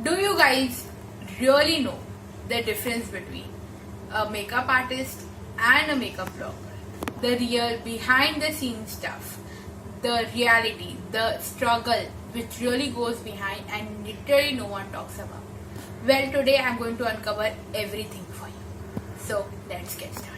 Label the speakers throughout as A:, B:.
A: Do you guys really know the difference between a makeup artist and a makeup blogger? The real behind the scenes stuff, the reality, the struggle which really goes behind and literally no one talks about. Well, today I'm going to uncover everything for you. So let's get started.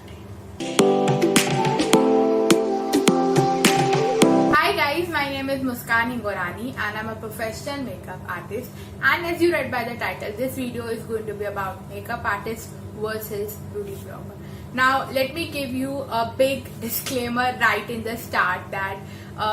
A: Hi guys, my name is Muskan Hingorani and I'm a professional makeup artist, and as you read by the title, this video is going to be about makeup artist versus beauty blogger. Now let me give you a big disclaimer right in the start that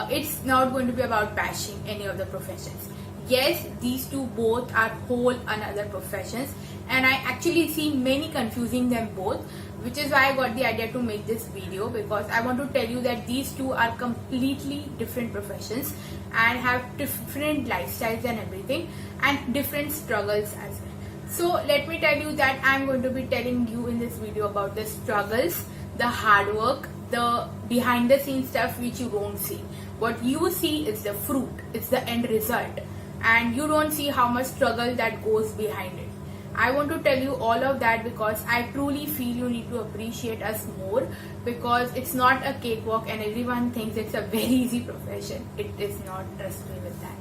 A: it's not going to be about bashing any of the professions. Yes, these two both are whole another professions, and I actually see many confusing them both, which is why I got the idea to make this video, because I want to tell you that these two are completely different professions and have different lifestyles and everything, and different struggles as well. So let me tell you that I'm going to be telling you in this video about the struggles, the hard work, the behind the scenes stuff which you don't see. What you see is the fruit, it's the end result, and you don't see how much struggle that goes behind it. I want to tell you all of that because I truly feel you need to appreciate us more, because it's not a cakewalk and everyone thinks it's a very easy profession. It is not, trust me with that.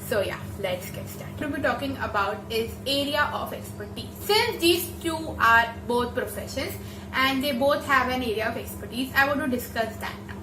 A: So yeah, let's get started. What we'll be talking about is area of expertise. Since these two are both professions and they both have an area of expertise, I want to discuss that now.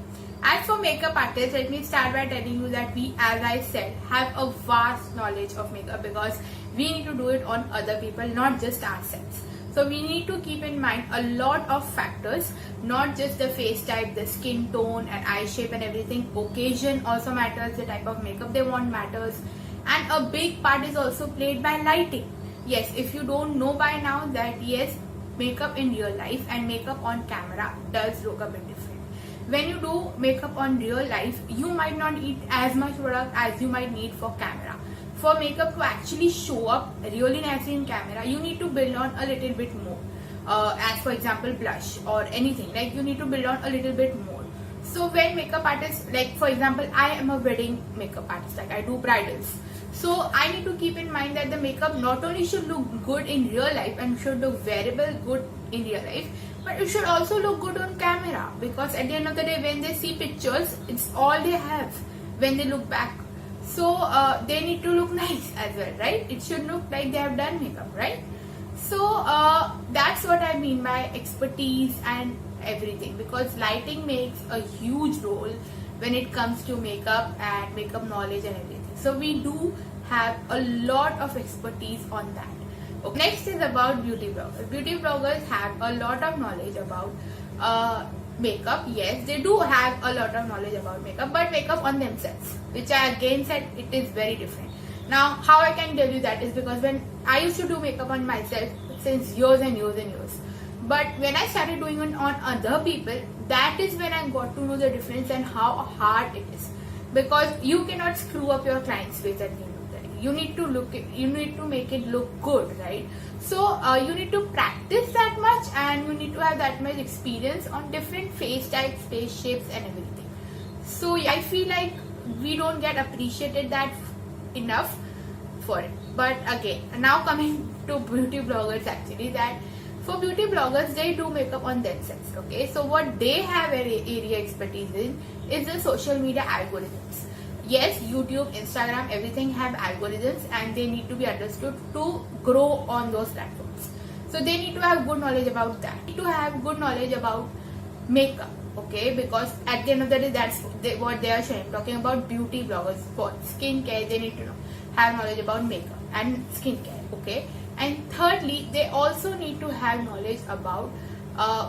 A: As for makeup artists, let me start by telling you that we, as I said, have a vast knowledge of makeup because we need to do it on other people, not just ourselves. So we need to keep in mind a lot of factors, not just the face type, the skin tone and eye shape and everything. Occasion also matters, the type of makeup they want matters, and a big part is also played by lighting. Yes, if you don't know by now that yes, makeup in real life and makeup on camera does look a bit different. When you do makeup on real life, you might not need as much product as you might need for camera. For makeup to actually show up really nicely in camera, you need to build on a little bit more. As for example, blush or anything, like you need to build on a little bit more. So when makeup artists, like for example, I am a wedding makeup artist, like I do bridals. So I need to keep in mind that the makeup not only should look good in real life and should look wearable good in real life, but it should also look good on camera, because at the end of the day when they see pictures, it's all they have when they look back. So they need to look nice as well, right? It should look like they have done makeup, right? So that's what I mean by expertise and everything, because lighting makes a huge role when it comes to makeup and makeup knowledge and everything. So we do have a lot of expertise on that. Okay. Next is about beauty bloggers. Beauty bloggers have a lot of knowledge about makeup. Yes, they do have a lot of knowledge about makeup, but makeup on themselves, which I again said it is very different. Now, how I can tell you that is because when I used to do makeup on myself since years and years and years, but when I started doing it on other people, that is when I got to know the difference and how hard it is. Because you cannot screw up your client's face at the end of the day. You need to make it look good, right? So you need to practice that much, and you need to have that much experience on different face types, face shapes and everything. So yeah, I feel like we don't get appreciated that enough for it. But again, now coming to beauty bloggers, actually, that for beauty bloggers, they do makeup on themselves. Okay, so what they have area expertise in is the social media algorithms. Yes, YouTube, Instagram, everything have algorithms, and they need to be understood to grow on those platforms. So they need to have good knowledge about that. They need to have good knowledge about makeup, okay, because at the end of the day, that's what they are sharing. Talking about beauty bloggers, for skincare, they need to have knowledge about makeup and skincare, okay. And thirdly, they also need to have knowledge about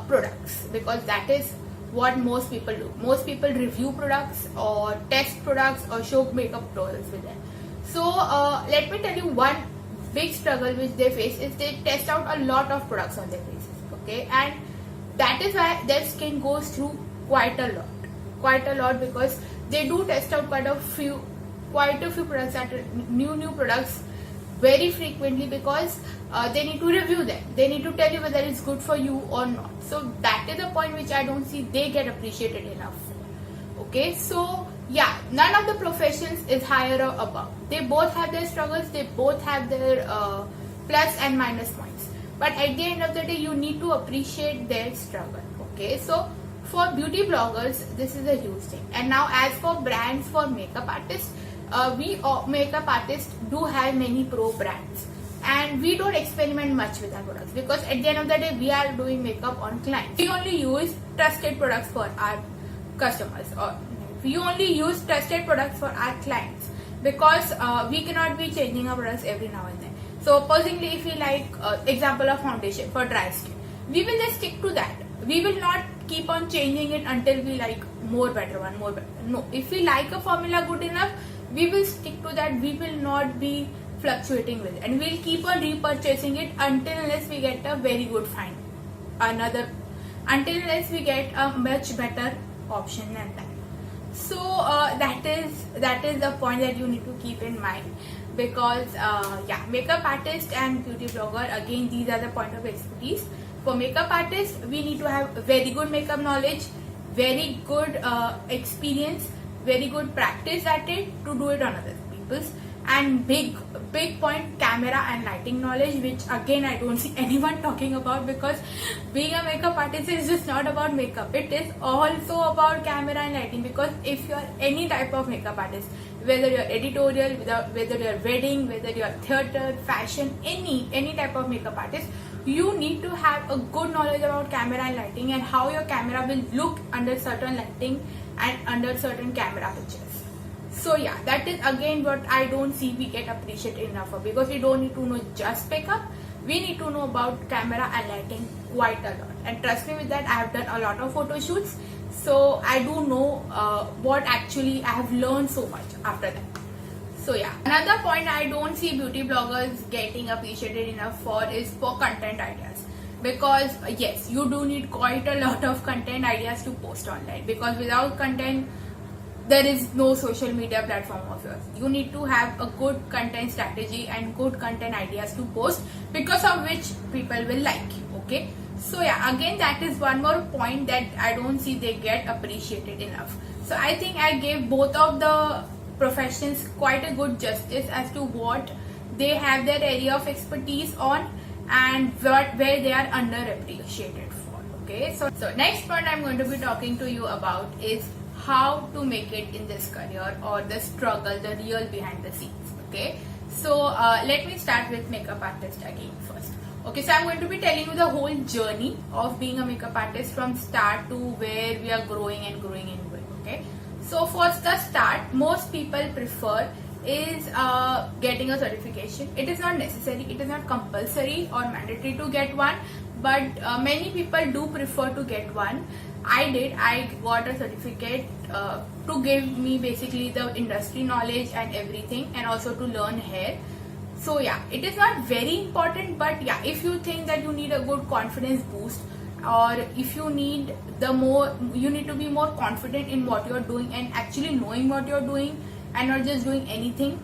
A: products, because that is what most people do. Most people review products or test products or show makeup tutorials with them. So let me tell you one big struggle which they face is they test out a lot of products on their faces, okay, and that is why their skin goes through quite a lot, because they do test out quite a few products, that new products very frequently, because they need to review them. They need to tell you whether it's good for you or not. So that is the point which I don't see they get appreciated enough. Okay, so yeah, none of the professions is higher or above. They both have their struggles, they both have their plus and minus points, but at the end of the day you need to appreciate their struggle. Okay, so for beauty bloggers this is a huge thing. And now as for brands for makeup artists, we makeup artists do have many pro brands, and we don't experiment much with our products because at the end of the day we are doing makeup on clients. We only use trusted products for our customers, or we only use trusted products for our clients, because we cannot be changing our products every now and then. So supposingly if we like example of foundation for dry skin, we will just stick to that. We will not keep on changing it until we like more better. No, if we like a formula good enough, we will stick to that. We will not be fluctuating with it, and we'll keep on repurchasing it unless we get a very good find, unless we get a much better option than that. So that is the point that you need to keep in mind, because makeup artist and beauty blogger, again these are the point of expertise. For makeup artists, we need to have very good makeup knowledge, very good experience, very good practice at it to do it on other people's, and big point, camera and lighting knowledge, which again I don't see anyone talking about, because being a makeup artist is just not about makeup, it is also about camera and lighting. Because if you are any type of makeup artist, whether you're editorial, whether you're wedding, whether you're theater, fashion, any type of makeup artist, you need to have a good knowledge about camera and lighting, and how your camera will look under certain lighting and under certain camera pictures. So yeah, that is again what I don't see we get appreciated enough for, because we don't need to know just makeup, we need to know about camera and lighting quite a lot. And trust me with that, I have done a lot of photo shoots, so I do know what actually I have learned so much after that. So yeah, another point I don't see beauty bloggers getting appreciated enough for is for content ideas. Because yes, you do need quite a lot of content ideas to post online, because without content there is no social media platform of yours. You need to have a good content strategy and good content ideas to post, because of which people will like you. Okay, so yeah, again that is one more point that I don't see they get appreciated enough. So I think I gave both of the professions quite a good justice as to what they have their area of expertise on, and where they are underappreciated for. Okay, so next point I'm going to be talking to you about is how to make it in this career, or the struggle, the real behind the scenes. Okay, so let me start with makeup artist again first. Okay, so I'm going to be telling you the whole journey of being a makeup artist from start to where we are growing and growing and growing. Okay, so for the start, most people prefer is getting a certification. It is not necessary, it is not compulsory or mandatory to get one, but many people do prefer to get one. I got a certificate to give me basically the industry knowledge and everything, and also to learn hair. So yeah, it is not very important, but yeah, if you think that you need a good confidence boost, or if you need you need to be more confident in what you're doing and actually knowing what you're doing and not just doing anything,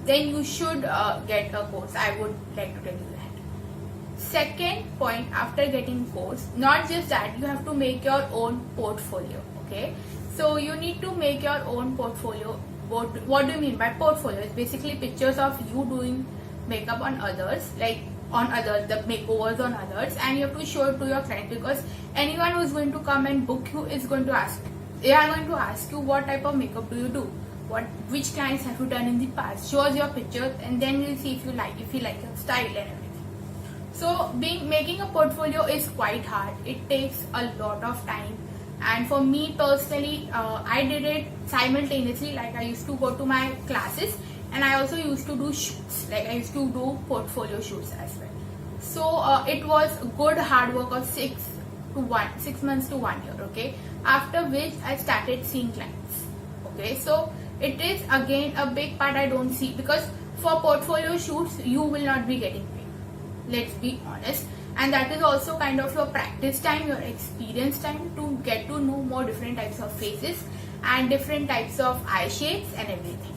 A: then you should get a course. I would like to tell you that. Second point, after getting course, not just that, you have to make your own portfolio. Okay, so you need to make your own portfolio. What do you mean by portfolio? It's basically pictures of you doing makeup on others, like the makeovers on others, and you have to show it to your client, because anyone who is going to come and book you is going to ask you what type of makeup do you do, which clients have you done in the past. Show us your pictures, and then we'll see if you like your style and everything. So making a portfolio is quite hard. It takes a lot of time, and for me personally, I did it simultaneously. Like I used to go to my classes, and I also used to do shoots. Like I used to do portfolio shoots as well. So it was a good hard work of 6 months to 1 year. Okay, after which I started seeing clients. Okay, so it is again a big part I don't see, because for portfolio shoots you will not be getting paid. Let's be honest. And that is also kind of your practice time, your experience time to get to know more different types of faces and different types of eye shapes and everything.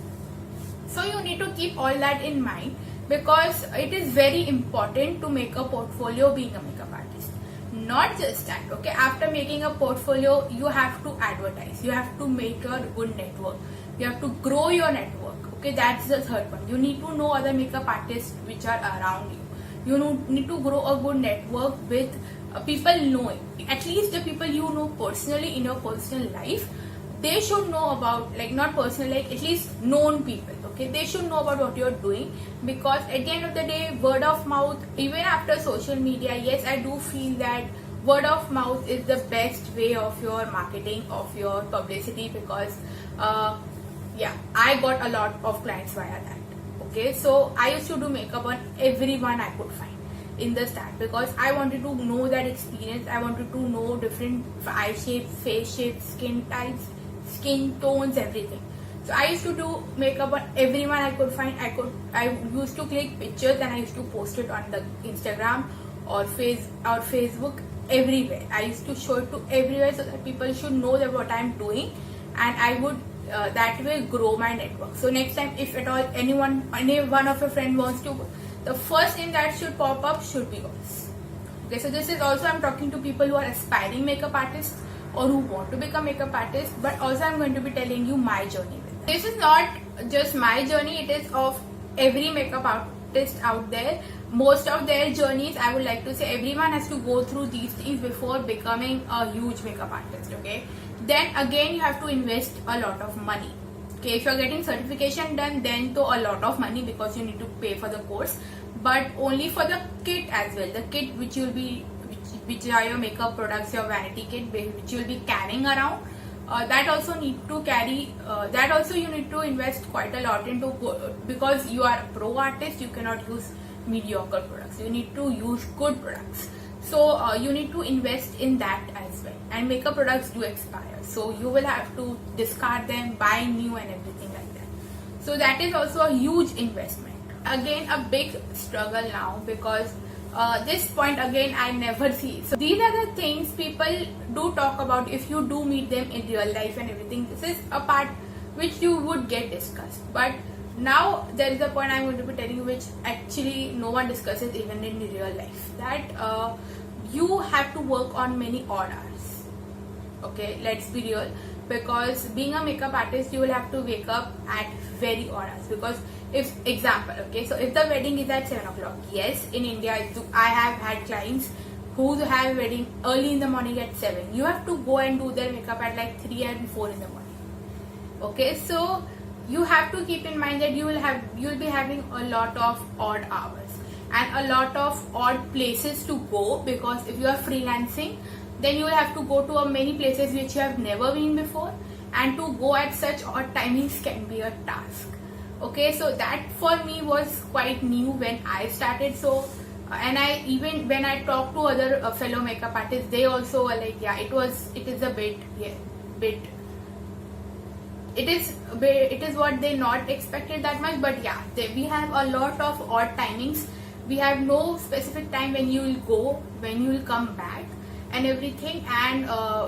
A: So you need to keep all that in mind, because it is very important to make a portfolio being a makeup artist. Not just that, okay, after making a portfolio, you have to advertise, you have to make your good network, you have to grow your network. Okay, that's the third one. You need to know other makeup artists which are around you. You need to grow a good network with people knowing, at least the people you know personally in your personal life. They should know about, like, not personal, like at least known people. Okay, they should know about what you're doing, because at the end of the day, word of mouth, even after social media, yes, I do feel that word of mouth is the best way of your marketing, of your publicity, because yeah, I got a lot of clients via that. Okay, so I used to do makeup on everyone I could find in the start, because I wanted to know that experience. I wanted to know different eye shapes, face shapes, skin types, skin tones, everything. So I used to do makeup on everyone I could find. I used to click pictures and I used to post it on the Instagram or Facebook, everywhere. I used to show it to everywhere so that people should know that what I'm doing, and I would that way grow my network. So next time, if at all any one of your friend wants to, the first name that should pop up should be yours. Okay, so this is also, I'm talking to people who are aspiring makeup artists or who want to become makeup artists, but also I'm going to be telling you my journey with them. This is not just my journey, it is of every makeup artist out there. Most of their journeys, I would like to say, everyone has to go through these things before becoming a huge makeup artist. Okay, then again you have to invest a lot of money. Okay, if you're getting certification done, then to a lot of money, because you need to pay for the course, but only for the kit as well. The kit which you'll be, which are your makeup products, your vanity kit, which you'll be carrying around. That also need to carry. That also you need to invest quite a lot into, because you are a pro artist. You cannot use mediocre products. You need to use good products. So you need to invest in that as well. And makeup products do expire, so you will have to discard them, buy new, and everything like that. So that is also a huge investment. Again, a big struggle now, because this point again I never see. So these are the things people do talk about if you do meet them in real life and everything. This is a part which you would get discussed, but now there is a point I'm going to be telling you which actually no one discusses even in real life, that you have to work on many odd hours. Okay, let's be real, because being a makeup artist, you will have to wake up at very odd hours. Because if, example, okay, so if the wedding is at 7 o'clock, yes, in India I have had clients who have wedding early in the morning at 7. You have to go and do their makeup at like 3 and 4 in the morning. Okay, so you have to keep in mind that you'll be having a lot of odd hours and a lot of odd places to go, because if you are freelancing, then you will have to go to many places which you have never been before, and to go at such odd timings can be a task. Okay, so that for me was quite new when I started. So and I, even when I talked to other fellow makeup artists, they also were like, yeah, it is a bit, it is what they not expected that much. But yeah, we have a lot of odd timings. We have no specific time when you will go, when you will come back, and everything, and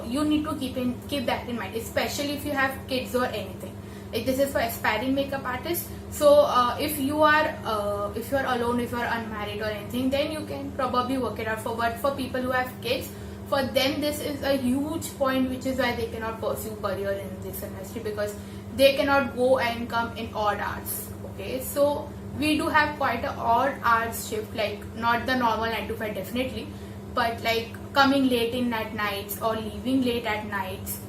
A: you need to keep that in mind, especially if you have kids or anything. Like, this is for aspiring makeup artists. So if you are alone, if you are unmarried or anything, then you can probably work it out. But for people who have kids, for them this is a huge point, which is why they cannot pursue career in this industry, because they cannot go and come in odd hours. Okay, so we do have quite an odd hours shift, like not the normal 9 to 5 definitely, but like coming late in at nights or leaving late at nights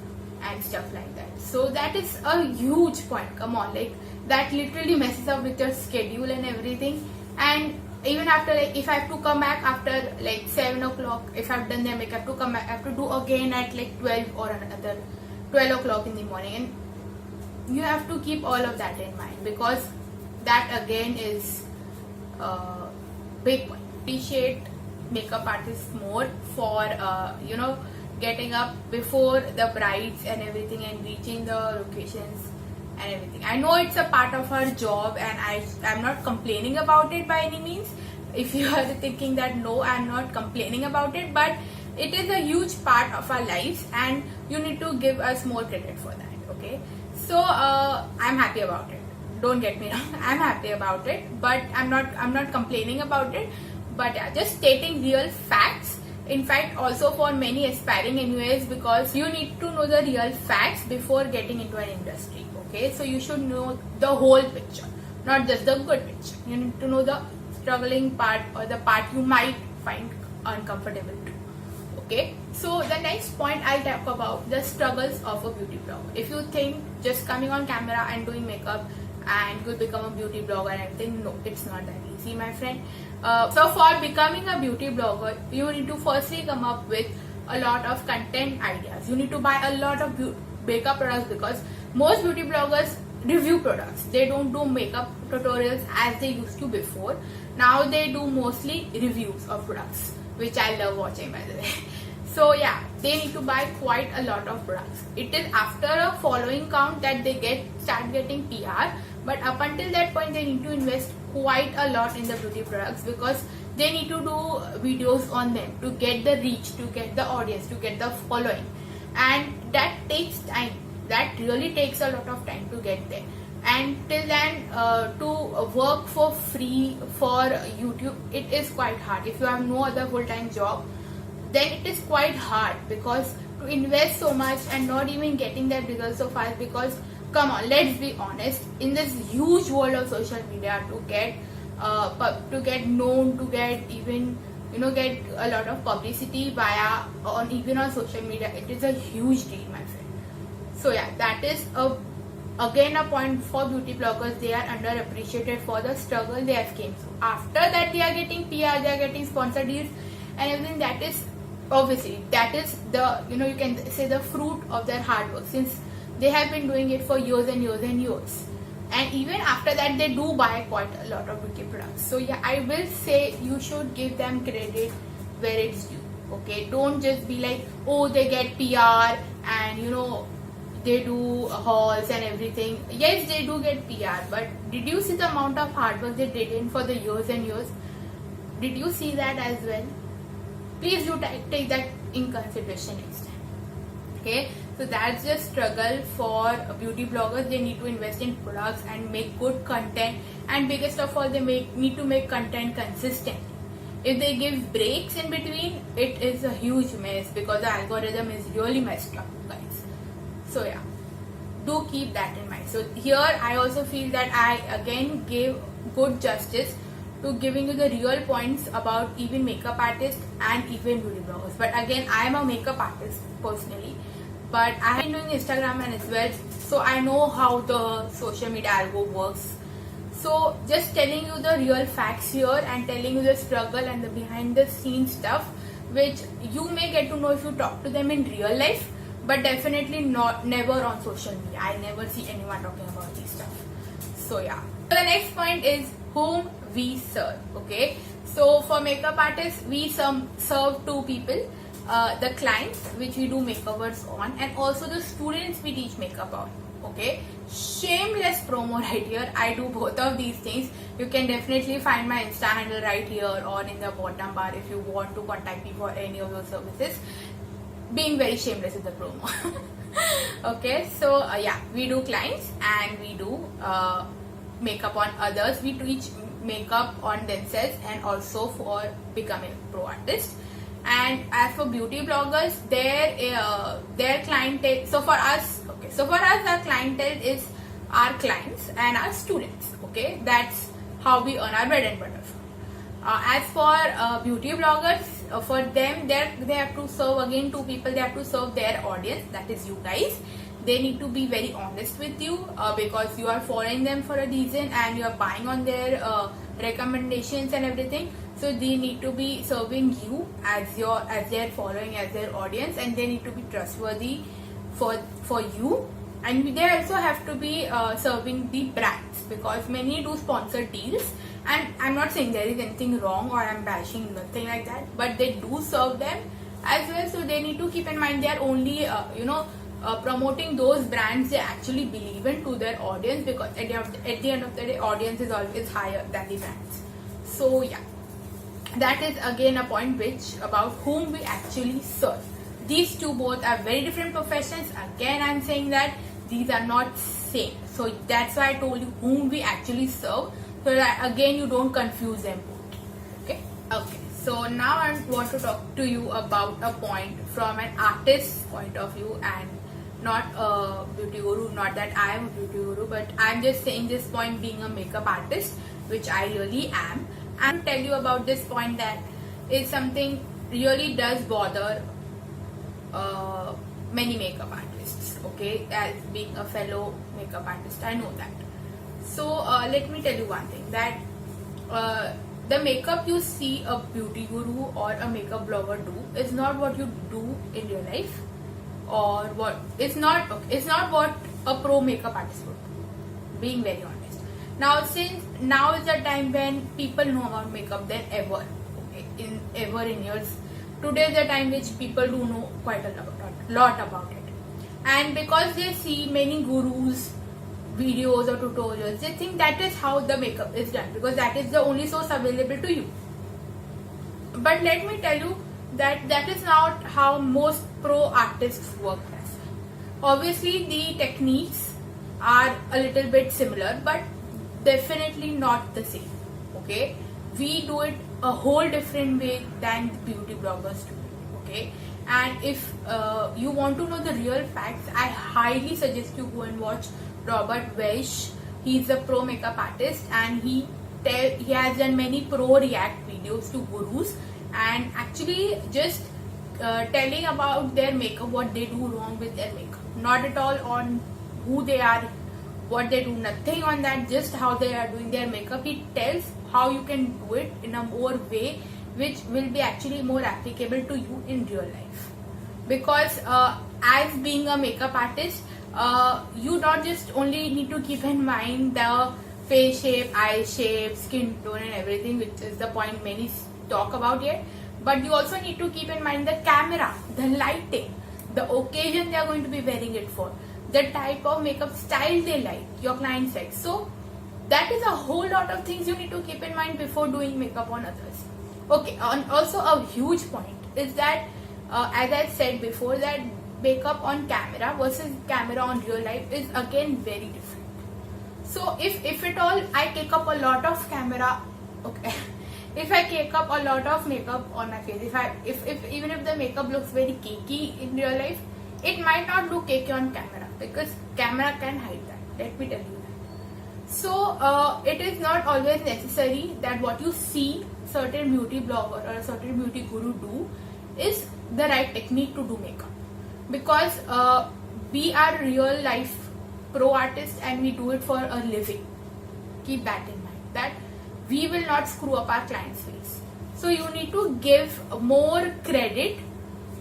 A: and stuff like that. So that is a huge point. Come on, like that literally messes up with your schedule and everything. And even after, like, if I have to come back after like 7 o'clock, if I've done their makeup, I have to come back, I have to do again at like 12 or another 12 o'clock in the morning, and you have to keep all of that in mind, because that again is a big point. Appreciate makeup artists more for getting up before the brides and everything and reaching the locations and everything. I know it's a part of our job, and I'm not complaining about it by any means. If you are thinking that, no, I'm not complaining about it, but it is a huge part of our lives, and you need to give us more credit for that. Okay, so I'm happy about it. Don't get me wrong, I'm happy about it, but I'm not complaining about it. But yeah, just stating real facts. in fact also for many aspiring MUAs, because you need to know the real facts before getting into an industry. Okay, so you should know the whole picture, not just the good picture. You need to know the struggling part or the part you might find uncomfortable too. Okay, so the next point I'll talk about the struggles of a beauty blogger. If you think just coming on camera and doing makeup and you'll become a beauty blogger and everything, no, it's not that easy, my friend. So for becoming a beauty blogger, you need to firstly come up with a lot of content ideas. You need to buy a lot of makeup products, because most beauty bloggers review products. They don't do makeup tutorials as they used to before. Now they do mostly reviews of products, which I love watching, by the way. So yeah, they need to buy quite a lot of products. It is after a following count that they start getting PR, but up until that point they need to invest quite a lot in the beauty products, because they need to do videos on them to get the reach, to get the audience, to get the following, and that takes time. That really takes a lot of time to get there. And till then, to work for free for YouTube, it is quite hard. If you have no other full-time job, then it is quite hard, because to invest so much and not even getting that result so fast, because come on, let's be honest, in this huge world of social media, to get known, to get even get a lot of publicity even on social media, it is a huge deal, my friend. So yeah, that is again a point for beauty bloggers. They are underappreciated for the struggle they have came through. After that, they are getting PR, they are getting sponsor deals and everything. That is obviously, that is the, you can say the fruit of their hard work, since they have been doing it for years and years and years. And even after that, they do buy quite a lot of beauty products. So yeah, I will say you should give them credit where it's due. Okay, don't just be like, oh, they get PR and they do hauls and everything. Yes, they do get PR, but did you see the amount of hard work they did in for the years and years? Did you see that as well? Please do take that in consideration next time. Okay, so that's the struggle for beauty bloggers. They need to invest in products and make good content, and biggest of all, they need to make content consistently. If they give breaks in between, it is a huge mess, because the algorithm is really messed up, guys. So yeah, do keep that in mind. So here I also feel that I again gave good justice to giving you the real points about even makeup artists and even beauty bloggers. But again, I am a makeup artist personally, but I have been doing Instagram and as well, so I know how the social media algo works. So just telling you the real facts here and telling you the struggle and the behind the scenes stuff, which you may get to know if you talk to them in real life, but definitely never on social media. I never see anyone talking about this stuff. So yeah. So the next point is whom we serve. Okay. So for makeup artists, we serve two people. The clients, which we do makeovers on, and also the students we teach makeup on. Okay. Shameless promo right here. I do both of these things. You can definitely find my Insta handle right here or in the bottom bar if you want to contact me for any of those services. Being very shameless with the promo. Okay, so yeah, we do clients and we do makeup on others. We teach makeup on themselves and also for becoming pro artist. And as for beauty bloggers, their clientele. So for us, our clientele is our clients and our students. Okay, that's how we earn our bread and butter. As for beauty bloggers, for them, they have to serve again two people. They have to serve their audience, that is you guys. They need to be very honest with you, because you are following them for a reason and you are buying on their recommendations and everything. So they need to be serving you as their following, as their audience, and they need to be trustworthy for you. And they also have to be serving the brands, because many do sponsor deals. And I'm not saying there is anything wrong or I'm bashing, nothing like that, but they do serve them as well. So they need to keep in mind they are only promoting those brands they actually believe in to their audience, because at the end of the day, audience is always higher than the brands. So yeah, that is again a point which about whom we actually serve. These two both are very different professions. Again, I'm saying that these are not same. So that's why I told you whom we actually serve, so that again you don't confuse them both. Okay. So now I want to talk to you about a point from an artist's point of view and not a beauty guru. Not that I am a beauty guru, but I'm just saying this point being a makeup artist, which I really am. And to tell you about this point that is something really does bother many makeup artists. Okay, as being a fellow makeup artist, I know that. So let me tell you one thing that the makeup you see a beauty guru or a makeup blogger do is not what you do in real life, or what it's not what a pro makeup artist would do, being very honest. Now, since now is the time when people know about makeup than ever, okay, in years. Today is the time which people do know quite a lot about it, and because they see many gurus videos or tutorials, they think that is how the makeup is done because that is the only source available to you. But let me tell you that is not how most pro artists work as. Obviously the techniques are a little bit similar, but definitely not the same. Okay, we do it a whole different way than the beauty bloggers do it. Okay, and if you want to know the real facts, I highly suggest you go and watch Robert Welsh. He's a pro makeup artist and he has done many pro react videos to gurus and actually just telling about their makeup, what they do wrong with their makeup. Not at all on who they are, what they do, nothing on that, just how they are doing their makeup. He tells how you can do it in a more way which will be actually more applicable to you in real life. Because as being a makeup artist, you not just only need to keep in mind the face shape, eye shape, skin tone and everything, which is the point many talk about here, but you also need to keep in mind the camera, the lighting, the occasion they are going to be wearing it for, the type of makeup style they like, your client likes. So that is a whole lot of things you need to keep in mind before doing makeup on others. Okay, and also a huge point is that as I said before, that makeup on camera versus camera on real life is again very different. So if at all I take up a lot of camera, okay, if I take up a lot of makeup on my face, if even if the makeup looks very cakey in real life, it might not look cakey on camera because camera can hide that. Let me tell you that. So it is not always necessary that what you see certain beauty blogger or a certain beauty guru do is the right technique to do makeup. Because we are real life pro artists and we do it for a living. Keep that in mind, that we will not screw up our client's face. So you need to give more credit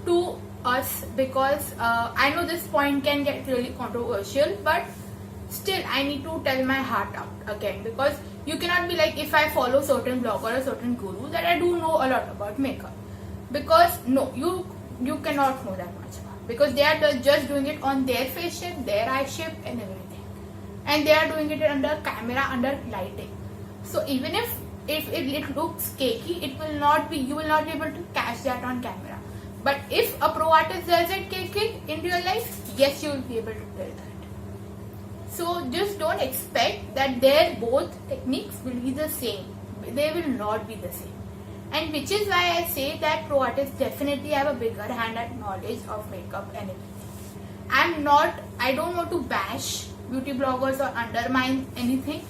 A: to us because I know this point can get really controversial, but still I need to tell my heart out again, because you cannot be like, if I follow certain blogger or certain guru, that I do know a lot about makeup. Because no, you cannot know that much about, because they are just doing it on their face shape, their eye shape and everything, and they are doing it under camera, under lighting. So even if it looks cakey, it will not be, you will not be able to catch that on camera. But if a pro artist does it cakey in real life, yes, you will be able to tell that. So just don't expect that their both techniques will be the same. They will not be the same. And which is why I say that pro artists definitely have a bigger hand at knowledge of makeup and everything. I don't want to bash beauty bloggers or undermine anything,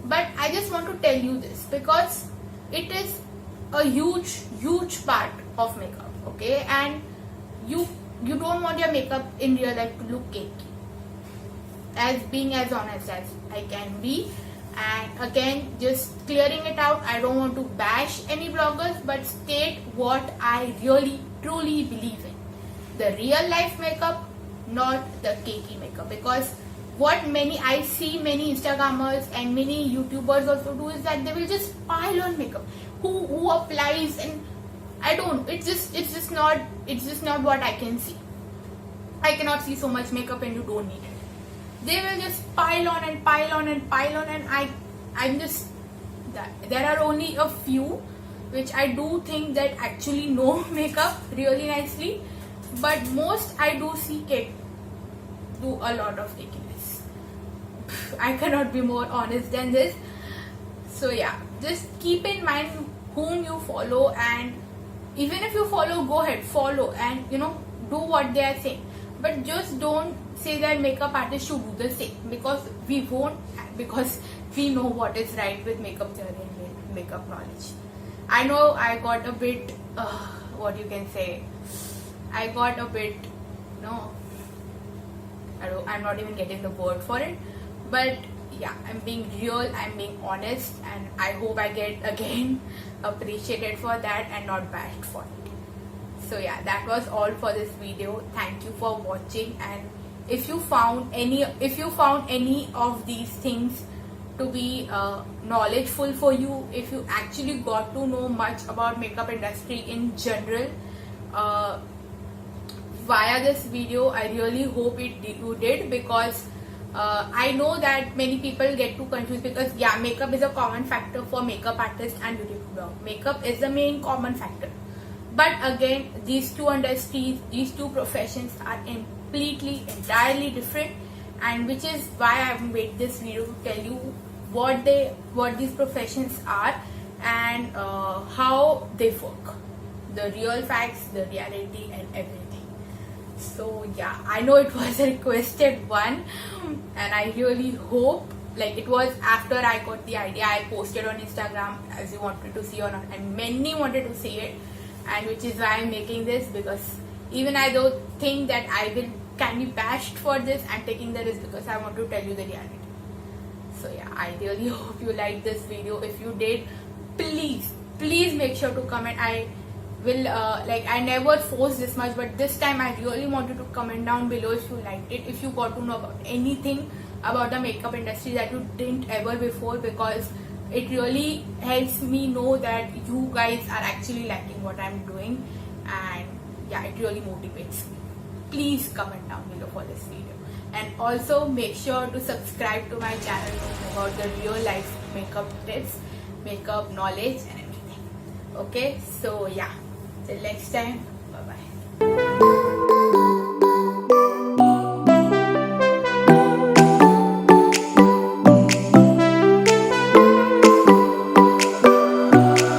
A: but I just want to tell you this because it is a huge part of makeup, okay? And you don't want your makeup in real life to look cakey. As being as honest as I can be. And again, just clearing it out, I don't want to bash any bloggers, but state what I really truly believe in. The real life makeup, not the cakey makeup. Because what I see many Instagrammers and many YouTubers also do is that they will just pile on makeup. Who applies, and I don't, it's just not what I can see. I cannot see so much makeup and you don't need it. They will just pile on and pile on and pile on, and I'm just that. There are only a few which I do think that actually know makeup really nicely, but most I do see do a lot of cakiness. I cannot be more honest than this. So yeah, just keep in mind whom you follow, and even if you follow, go ahead, follow, and do what they are saying. But just don't say that makeup artists should do the same, because we won't, because we know what is right with makeup theory and makeup knowledge. I know I got a bit, what you can say, I got a bit, I'm not even getting the word for it, but yeah, I'm being real, I'm being honest, and I hope I get again appreciated for that and not bashed for it. So yeah, that was all for this video. Thank you for watching, and if you found any of these things to be knowledgeful for you, if you actually got to know much about makeup industry in general via this video, I really hope you did, because I know that many people get too confused, because yeah, makeup is a common factor for makeup artists and beauty blogger. Makeup is the main common factor, but again, these two industries, these two professions are entirely different, and which is why I have made this video to tell you what these professions are and how they work, the real facts, the reality, and everything. So yeah, I know it was a requested one, and I really hope, like, it was after I got the idea, I posted on Instagram as you wanted to see or not, and many wanted to see it, and which is why I'm making this, because even I don't think that can be bashed for this. I'm taking the risk because I want to tell you the reality. So yeah, I really hope you liked this video. If you did, please make sure to comment. I will I never force this much, but this time I really want you to comment down below if you liked it, if you got to know about anything about the makeup industry that you didn't ever before, because it really helps me know that you guys are actually liking what I'm doing, and yeah, it really motivates me. Please comment down below for this video, and also make sure to subscribe to my channel to know about the real life makeup tips, makeup knowledge, and everything. Okay, so yeah, till next time.